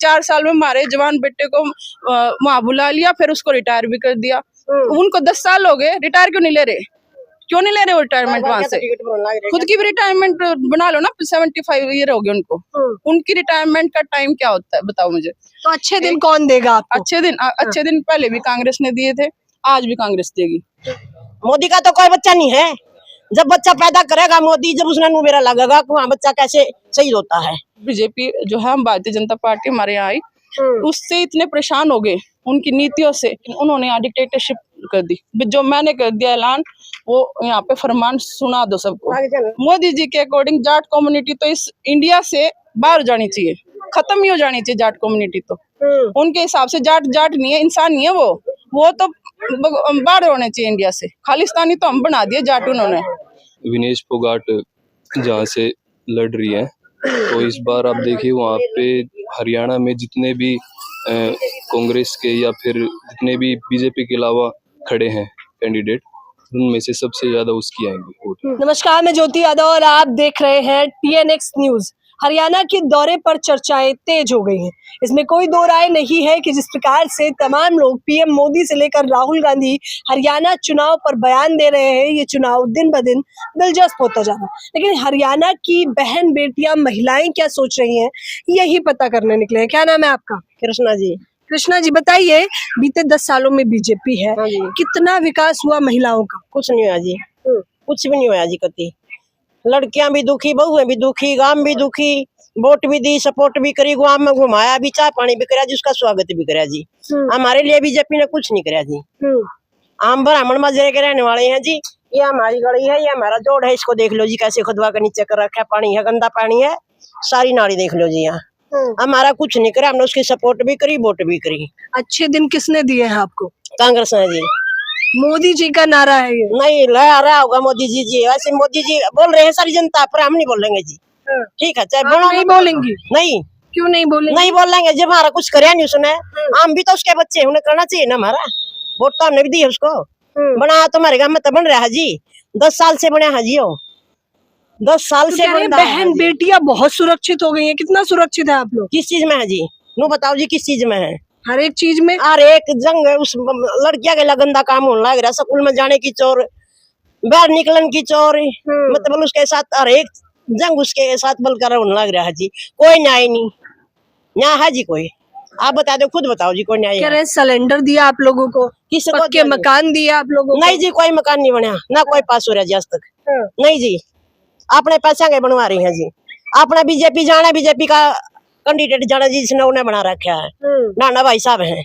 4 साल में हमारे जवान बेटे को वहां बुला लिया, फिर उसको रिटायर भी कर दिया। उनको 10 साल हो गए, रिटायर क्यों नहीं ले रहे? क्यों नहीं ले रहे वो रिटायरमेंट वहां से? खुद की भी रिटायरमेंट बना लो ना, 75 ईयर हो गए उनको। उनकी रिटायरमेंट का टाइम क्या होता है बताओ मुझे। तो अच्छे दिन कौन देगा आपको? अच्छे दिन पहले भी कांग्रेस ने दिए थे, आज भी कांग्रेस देगी। मोदी का तो कोई बच्चा नहीं है। जब बच्चा पैदा करेगा मोदी, जब उसने नुबेरा लगेगा कि वहाँ बच्चा कैसे शहीद होता है। बीजेपी जो है, हम भारतीय जनता पार्टी हमारे यहाँ आई, उससे इतने परेशान हो गए उनकी नीतियों से। उन्होंने यहाँ डिक्टेटरशिप कर दी। जो मैंने कर दिया ऐलान, वो यहाँ पे फरमान सुना दो सबको। मोदी जी के अकॉर्डिंग जाट कम्युनिटी तो इस इंडिया से बाहर जानी चाहिए, खत्म ही हो जानी चाहिए जाट कम्युनिटी। तो उनके हिसाब से जाट नहीं है, इंसान नहीं है वो तो बाहर होने चाहिए इंडिया से। खालिस्तानी तो हम बना दिए जाट उन्होंने। विनेश फोगाट जहाँ से लड़ रही है, तो इस बार आप देखिए वहाँ पे हरियाणा में जितने भी कांग्रेस के या फिर जितने भी बीजेपी के अलावा खड़े हैं कैंडिडेट, उनमें से सबसे ज्यादा उसकी आएंगी वोट। नमस्कार, मैं ज्योति यादव और आप देख रहे हैं TNX न्यूज। हरियाणा के दौरे पर चर्चाएं तेज हो गई हैं। इसमें कोई दो राय नहीं है कि जिस प्रकार से तमाम लोग पीएम मोदी से लेकर राहुल गांधी हरियाणा चुनाव पर बयान दे रहे हैं, ये चुनाव दिन ब दिन दिलचस्प होता जा रहा है। लेकिन हरियाणा की बहन बेटियां महिलाएं क्या सोच रही हैं, यही पता करने निकले हैं। क्या नाम है आपका? कृष्णा जी। कृष्णा जी, बताइए, बीते 10 सालों में बीजेपी है, कितना विकास हुआ महिलाओं का? कुछ नहीं हुआ जी, कुछ भी नहीं हुआ जी। कति लड़कियां भी दुखी, बहुएं भी दुखी, गांव भी दुखी। वोट भी दी, सपोर्ट भी करी, गांव में घुमाया भी, चाय पानी भी कराया जी, उसका स्वागत भी कराया जी। हमारे लिए बीजेपी ने कुछ नहीं कराया जी। हम ब्राह्मण मजरे के रहने वाले हैं जी। ये हमारी गली है, ये हमारा जोड़ है, इसको देख लो जी कैसे खुदवा के नीचे कर रखा है। पानी है, गंदा पानी है, सारी नाली देख लो जी। यहाँ हमारा कुछ नहीं करा, हमने उसकी सपोर्ट भी करी, वोट भी करी। अच्छे दिन किसने दिए हैं आपको? कांग्रेस ने जी। मोदी जी का नारा है ये? नहीं लगा रहा होगा मोदी जी वैसे मोदी जी बोल रहे हैं सारी जनता पर, हम नहीं बोलेंगे जी। ठीक है, चाहे बोलो। नहीं बोलेंगी? नहीं, क्यों नहीं बोलेंगे? नहीं बोलेंगे जब हमारा कुछ कराया नहीं उसने। हम भी तो उसके बच्चे, उन्हें करना चाहिए ना हमारा। वोट तो हमने भी दी है उसको। बनाया तो हमारे गाँव में तो बन रहा है जी, 10 साल से बना है जी। 10 साल से बहन बेटियां बहुत सुरक्षित हो गई हैं। कितना सुरक्षित है आप लोग? किस चीज में है जी? नो बताओ जी, किस चीज में है? हर एक चीज में। हर एक जंग उस लड़किया के गंदा काम होने लग रहा। स्कूल में जाने की चोर, बाहर निकलन की चोर, मतलब उसके साथ हर एक जंग उसके साथ बलकर होने लग रहा है जी। कोई न्याय नहीं, न्याय है जी कोई? आप बता दो, खुद बताओ जी, कोई न्याय? कह रहे सिलेंडर दिया आप लोगों को, पक्के मकान दिया आप लोगों को? नहीं जी, कोई मकान नहीं बना, ना कोई पास हो रहा जी आज तक। नहीं जी, अपने पैसा के बनवा रही है जी। अपना बीजेपी जाना, बीजेपी का कैंडिडेट जाना जी, जिसने उन्हें बना रखा है। नाना भाई साहब हैं,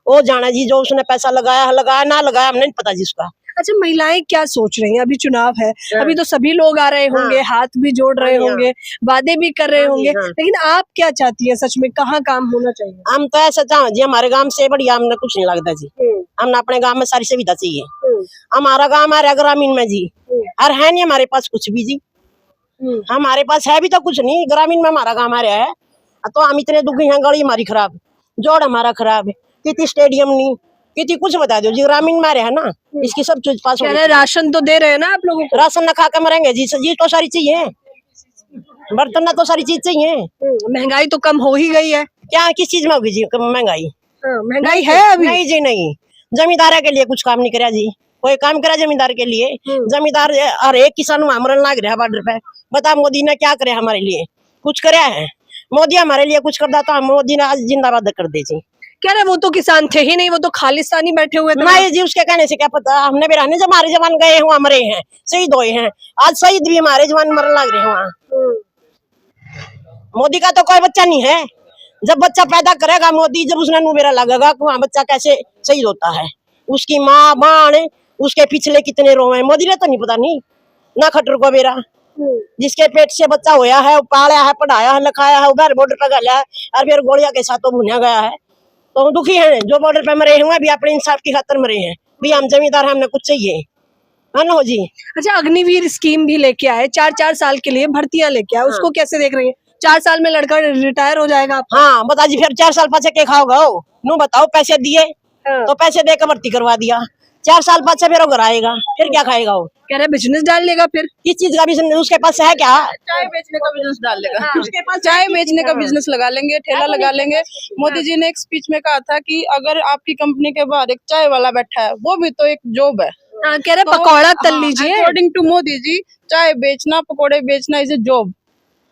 वो जाना जी, जो उसने पैसा लगाया ना लगाया हमने नहीं पता जी उसका। अच्छा, महिलाएं क्या सोच रही हैं? अभी चुनाव है, अभी तो सभी लोग आ रहे होंगे, हाथ भी जोड़ रहे होंगे, वादे भी कर रहे होंगे, लेकिन आप क्या चाहती है सच में, कहाँ काम होना चाहिए? हम तो ऐसा चाहे जी, हमारे गांव से बढ़िया हमने कुछ नहीं लगता जी। हमने अपने गांव में सारी सुविधा चाहिए। हमारा गांव हमारे ग्रामीण में जी, और है नहीं हमारे पास कुछ भी जी। हमारे पास है भी तो कुछ नहीं, ग्रामीण में हमारा गांव आ रहा है। तो हम इतने दुखी हैं, गली हमारी खराब, जोड़ हमारा खराब है, कितनी स्टेडियम नहीं, कितनी कुछ बता दो जी। ग्रामीण में आ रहा है ना, इसकी सब चीज पास। राशन तो दे रहे हैं ना आप लोगों को? राशन न खा के मरेंगे जी, जी तो सारी चाहिए, बर्तन ना तो सारी चीज चाहिए। महंगाई तो कम हो ही गई है। क्या किस चीज में होगी जी महंगाई? महंगाई है अभी? नहीं जी नहीं, जमींदार के लिए कुछ काम नहीं करा जी, कोई काम करा जमींदार के लिए? जमींदार हर एक किसान मरन लग रहा है बॉर्डर पे। बता मोदी ने क्या करे हमारे लिए? कुछ कराया है? मोदी हमारे लिए कुछ करता तो हम मोदी ने आज जिंदाबाद कर दे जी। क्या रहे, वो तो किसान थे ही नहीं, वो तो खालिस्तानी बैठे हुए थे। नहीं जी, उसके कहने से क्या पता, हमने भी रहने, जब हमारे जवान गए हुआ मरे हैं, शहीद हुए हैं, आज शहीद भी हमारे जवान मरने लग रहे हैं वहाँ। मोदी का तो कोई बच्चा नहीं है। जब बच्चा पैदा करेगा मोदी, जब उसने नुबेरा लगेगा कि वहाँ बच्चा कैसे शहीद होता है, उसकी माँ बाण उसके पिछले कितने रो हैं, मोदी ने तो नहीं पता नहीं ना। खटर को बेरा जिसके पेट से बच्चा होया है, पाला है, पढ़ाया है, लिखाया है, उधर बॉर्डर पर गया है, और फिर गोलियां के साथ तो भुना गया है। तो हम दुखी हैं, जो बॉर्डर पे मरे हुए भी अपने इंसाफ की खातिर मरे हैं। भी हम जमींदार, हमने कुछ चाहिए है ना जी। अच्छा, अग्निवीर स्कीम भी लेके आए, 4-4 साल के लिए भर्तियां लेके आए, उसको कैसे देख रही है? 4 साल में लड़का रिटायर हो जाएगा। हाँ बता जी, फिर 4 साल पाछे के खाओगा? नो बताओ, पैसे दिए तो पैसे देकर भर्ती करवा दिया, 4 साल बाद से फिर वो घर आएगा, फिर क्या खाएगा वो? कह रहे बिजनेस डाल लेगा फिर। किस चीज का भी उसके पास है क्या? चाय बेचने का बिजनेस डाल लेगा। हाँ। उसके पास चाय बेचने का बिजनेस लगा लेंगे, ठेला लगा लेंगे। मोदी जी ने एक स्पीच में कहा था कि अगर आपकी कंपनी के बाहर एक चाय वाला बैठा है, वो भी तो एक जॉब है। हाँ, कह रहे पकौड़ा तल लीजिए। अकॉर्डिंग टू मोदी जी, चाय बेचना, पकोड़े बेचना इज ए जॉब।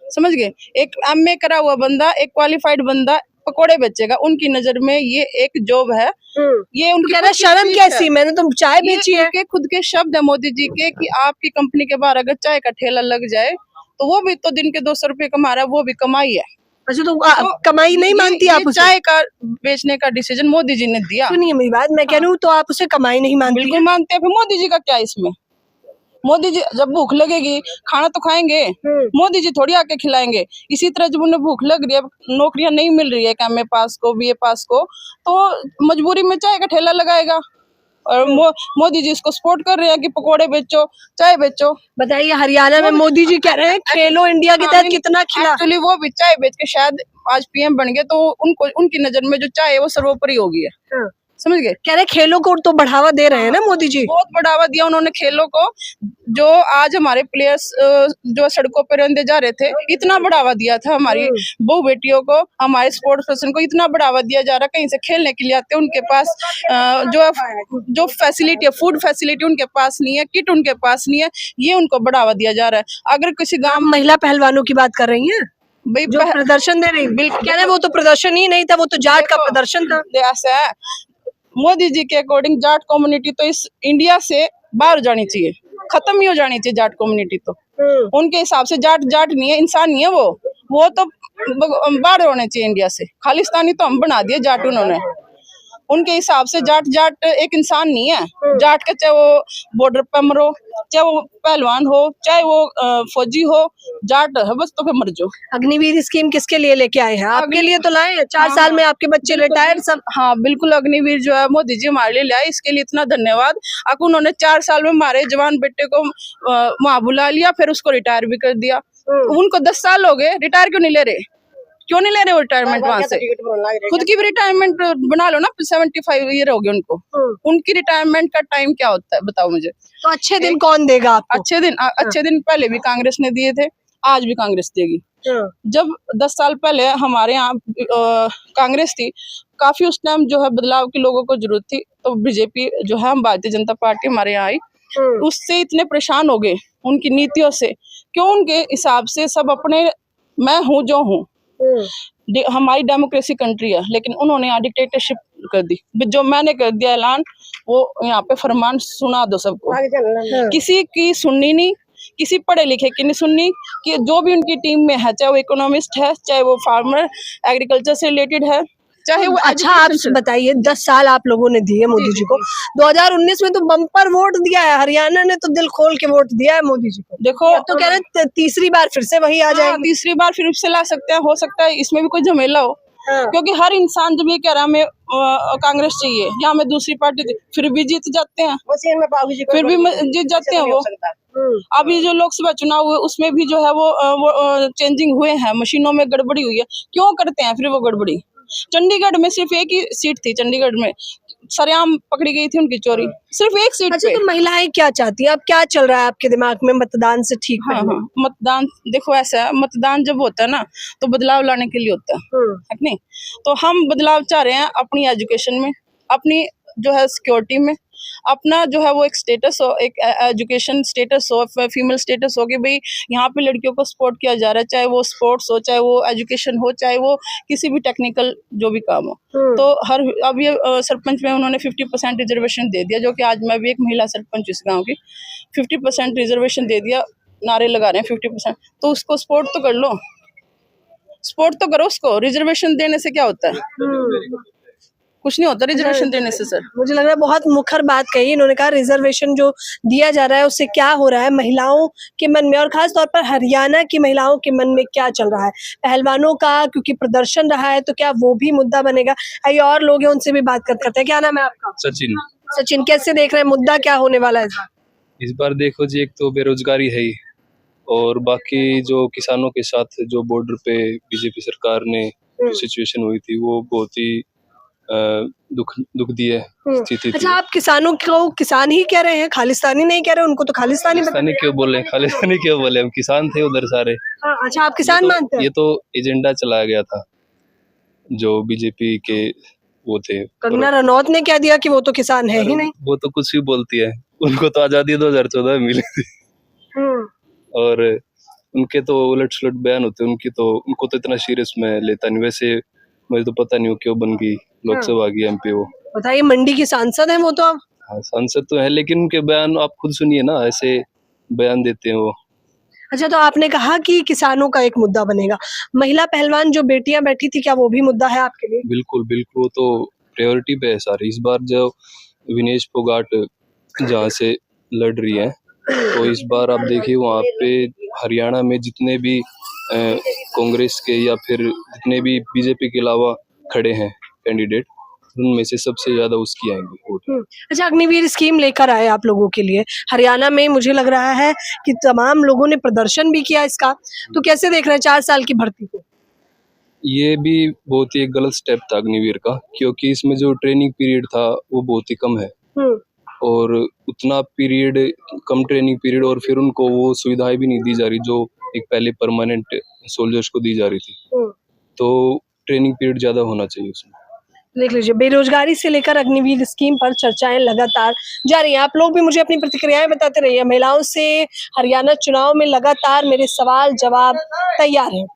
समझ गए? एक एमए करा हुआ बंदा, एक क्वालिफाइड बंदा पकोड़े बेचेगा, उनकी नजर में ये एक जॉब है। ये उनकी कह रहे खुद की शर्म speech कैसी, है। मैंने तो चाय ये बेची है। उनके खुद के शब्द है मोदी जी के कि आपकी कंपनी के बाहर अगर चाय का ठेला लग जाए तो वो भी तो दिन के 200 रुपए कमा रहा है, वो भी कमाई है। अच्छा तो कमाई नहीं मानती आप उसे? चाय का बेचने का डिसीजन मोदी जी ने दिया। सुनिए मेरी बात, मैं कह रही हूँ तो आप उसे कमाई नहीं मानती बिल्कुल मानते हैं। फिर मोदी जी का क्या है इसमें? मोदी जी जब भूख लगेगी खाना तो खाएंगे, मोदी जी थोड़ी आके खिलाएंगे। इसी तरह जब उन्हें भूख लग रही है, नौकरियां नहीं मिल रही है एमए पास को, बीए पास को, तो मजबूरी में चाय का ठेला लगाएगा। और मोदी जी इसको सपोर्ट कर रहे हैं कि पकोड़े बेचो, चाय बेचो। बताइए हरियाणा में मोदी जी कह रहे हैं खेलो इंडिया के तहत कितना खिला। एक्चुअली वो भी चाय बेच के शायद आज पीएम बन गए, तो उनको उनकी नजर में जो चाय है वो सर्वोपरि हो गई है। हाँ। समझ गए? कह रहे खेलों को तो बढ़ावा दे रहे हैं ना मोदी जी। बहुत बढ़ावा दिया उन्होंने खेलों को। जो आज हमारे प्लेयर्स जो सड़कों पर रंधे जा रहे थे, इतना बढ़ावा दिया था हमारी बहू बेटियों को, हमारे स्पोर्ट्स पर्सन को इतना बढ़ावा दिया जा रहा है। कहीं से खेलने के लिए आते हैं, उनके पास जो फैसिलिटी है, फूड फैसिलिटी उनके पास नहीं है, किट उनके पास नहीं है, ये उनको बढ़ावा दिया जा रहा है। अगर किसी आप गांव महिला पहलवानों की बात कर रही हैं भाई जो प्रदर्शन दे रही? बिल्कुल। कह रहे वो तो प्रदर्शन ही नहीं था, वो तो जाट का प्रदर्शन था। ऐसा है, मोदी जी के अकॉर्डिंग जाट कम्युनिटी तो इस इंडिया से बाहर जानी चाहिए, खत्म ही हो जानी चाहिए जाट कम्युनिटी तो। उनके हिसाब से जाट जाट नहीं है, इंसान नहीं है वो तो बाहर होने चाहिए इंडिया से। खालिस्तानी तो हम बना दिए जाट उन्होंने। उनके हिसाब से जाट जाट एक इंसान नहीं है। जाट का चाहे वो बॉर्डर पर मरो, चाहे वो पहलवान हो, चाहे वो फौजी हो, जाट है बस, तो फिर मर जाओ। अग्निवीर स्कीम किसके लिए लेके आए हैं? आपके लिए तो लाए हैं। 4 साल में आपके बच्चे रिटायर्ड सब। हाँ बिल्कुल, अग्निवीर जो है मोदी जी हमारे लिए लाए, इसके लिए इतना धन्यवाद। अब उन्होंने 4 साल में हमारे जवान बेटे को वहां बुला लिया, फिर उसको रिटायर भी कर दिया। उनको 10 साल हो गए, रिटायर क्यों नहीं ले रहे? क्यों नहीं ले रहे वो रिटायरमेंट वहां से? खुद की भी रिटायरमेंट बना लो ना। 75 ईयर हो गए उनको। उनकी रिटायरमेंट का टाइम क्या होता है बताओ मुझे? तो अच्छे दिन कौन देगा आपको? अच्छे दिन पहले भी कांग्रेस ने दिए थे, आज भी कांग्रेस देगी। जब 10 साल पहले हमारे यहाँ कांग्रेस थी, काफी उस टाइम जो है बदलाव की लोगों को जरूरत थी, तो बीजेपी जो है, हम भारतीय जनता पार्टी हमारे यहाँ आई। उससे इतने परेशान हो गए उनकी नीतियों से, क्यों उनके हिसाब से सब अपने मैं हूँ जो हूँ। हमारी डेमोक्रेसी कंट्री है, लेकिन उन्होंने यहाँ डिक्टेटरशिप कर दी। जो मैंने कर दिया ऐलान, वो यहाँ पे फरमान सुना दो सबको। किसी की सुननी नहीं, किसी पढ़े लिखे की नहीं सुननी, कि जो भी उनकी टीम में है, चाहे वो इकोनॉमिस्ट है, चाहे वो फार्मर एग्रीकल्चर से रिलेटेड है, चाहे वो अच्छा आप बताइए 10 साल आप लोगों ने दिए मोदी जी को। 2019 में तो बम्पर वोट दिया है, हरियाणा ने तो दिल खोल के वोट दिया है मोदी जी को। देखो तो कह रहे तीसरी बार फिर से वही आ जाएंगे। तीसरी बार फिर से ला सकते हैं, हो सकता है इसमें भी कोई झमेला हो। क्योंकि हर इंसान जब ये कह रहा है हमें कांग्रेस चाहिए या हमें दूसरी पार्टी, फिर भी जीत जाते हैं, फिर भी जीत जाते हैं वो। अभी जो लोकसभा चुनाव हुए उसमें भी जो है वो चेंजिंग हुए हैं, मशीनों में गड़बड़ी हुई है। क्यों करते हैं फिर वो गड़बड़ी? चंडीगढ़ में सिर्फ एक ही सीट थी, चंडीगढ़ में सरेआम पकड़ी गई थी उनकी चोरी, सिर्फ एक सीट अच्छा पे। तो महिलाएं क्या चाहती है? अब क्या चल रहा है आपके दिमाग में मतदान से ठीक हाँ पहले? हाँ, मतदान देखो ऐसा है, मतदान जब होता है ना तो बदलाव लाने के लिए होता है नहीं? तो हम बदलाव चाह रहे हैं अपनी एजुकेशन में, अपनी जो है सिक्योरिटी में, अपना जो है वो एक स्टेटस हो, एक एजुकेशन स्टेटस हो, फीमेल स्टेटस हो कि भाई यहाँ पे लड़कियों को सपोर्ट किया जा रहा है, चाहे वो स्पोर्ट्स हो, चाहे वो एजुकेशन हो, चाहे वो किसी भी टेक्निकल जो भी काम हो। तो अब ये सरपंच में उन्होंने 50% रिजर्वेशन दे दिया, जो कि आज मैं भी एक महिला सरपंच इस गाँव की। 50% रिजर्वेशन दे दिया, नारे लगा रहे हैं 50%, तो उसको सपोर्ट तो कर लो, सपोर्ट तो करो उसको। रिजर्वेशन देने से क्या होता है? कुछ नहीं होता रिजर्वेशन देने से सर। मुझे लग रहा है बहुत मुखर बात कही इन्होंने। कहा रिजर्वेशन जो दिया जा रहा है उससे क्या हो रहा है महिलाओं के मन में, और खास तौर पर हरियाणा की महिलाओं के मन में क्या चल रहा है। पहलवानों का क्योंकि प्रदर्शन रहा है, तो क्या वो भी मुद्दा बनेगा? आइए और लोग हैं उनसे भी बात करते हैं। क्या नाम है आपका? सचिन। सचिन, कैसे देख रहे हैं मुद्दा क्या होने वाला है इस बार? देखो जी, एक तो बेरोजगारी है ही, और बाकी जो किसानों के साथ जो बॉर्डर पे बीजेपी सरकार ने जो सिचुएशन हुई थी वो बहुत ही दुख दी है स्थिति थी। अच्छा, आप किसानों को किसान ही कह रहे हैं, खालिस्तानी नहीं कह रहे, उनको तो खालिस्तानी बता। खालिस्तानी क्यों बोले, खालिस्तानी क्यों बोले, हम किसान थे उधर सारे। हाँ, अच्छा, आप किसान मानते हैं? ये तो एजेंडा चलाया गया था जो बीजेपी के वो थे। कंगना रनौत ने क्या दिया कि वो तो किसान है ही नहीं। वो तो कुछ भी बोलती है, उनको तो आजादी 2014 में मिली थी और उनके तो उलट सुलट बयान होते हैं उनको तो इतना सीरियस में लेता नहीं। वैसे मुझे तो पता नहीं वो क्यों बन गई लोकसभा की एमपी। वो बताइए, मंडी की सांसद है वो तो अब। हाँ, सांसद तो है, लेकिन उनके बयान आप खुद सुनिए ना, ऐसे बयान देते हैं वो। अच्छा, तो आपने कहा कि किसानों का एक मुद्दा बनेगा, महिला पहलवान जो बेटियां बैठी थी, क्या वो भी मुद्दा है आपके लिए? बिल्कुल बिल्कुल, वो तो प्रायोरिटी पे है सारी। इस बार जो विनेश फोगाट जहाँ से लड़ रही है, तो इस बार आप देखिए वहाँ पे हरियाणा में जितने भी कांग्रेस के या फिर जितने भी बीजेपी के अलावा खड़े हैं कैंडिडेट, उनमें से सबसे ज्यादा उसकी आएंगी वोट। अच्छा, अग्निवीर स्कीम लेकर आए आप लोगों के लिए हरियाणा में, मुझे लग रहा है कि तमाम लोगों ने प्रदर्शन भी किया इसका, तो कैसे देख रहे हैं 4 साल की भर्ती को? ये भी बहुत ही एक गलत स्टेप था अग्निवीर का, क्योंकि इसमें जो ट्रेनिंग पीरियड था वो बहुत ही कम है और उतना पीरियड, कम ट्रेनिंग पीरियड, और फिर उनको वो सुविधाएं भी नहीं दी जा रही जो एक पहले परमानेंट सोल्जर्स को दी जा रही थी। तो ट्रेनिंग पीरियड ज्यादा होना चाहिए उसमें। देख लीजिए, बेरोजगारी से लेकर अग्निवीर स्कीम पर चर्चाएं लगातार जारी हैं। आप लोग भी मुझे अपनी प्रतिक्रियाएं बताते रहिए। महिलाओं से हरियाणा चुनाव में लगातार मेरे सवाल जवाब तैयार हैं।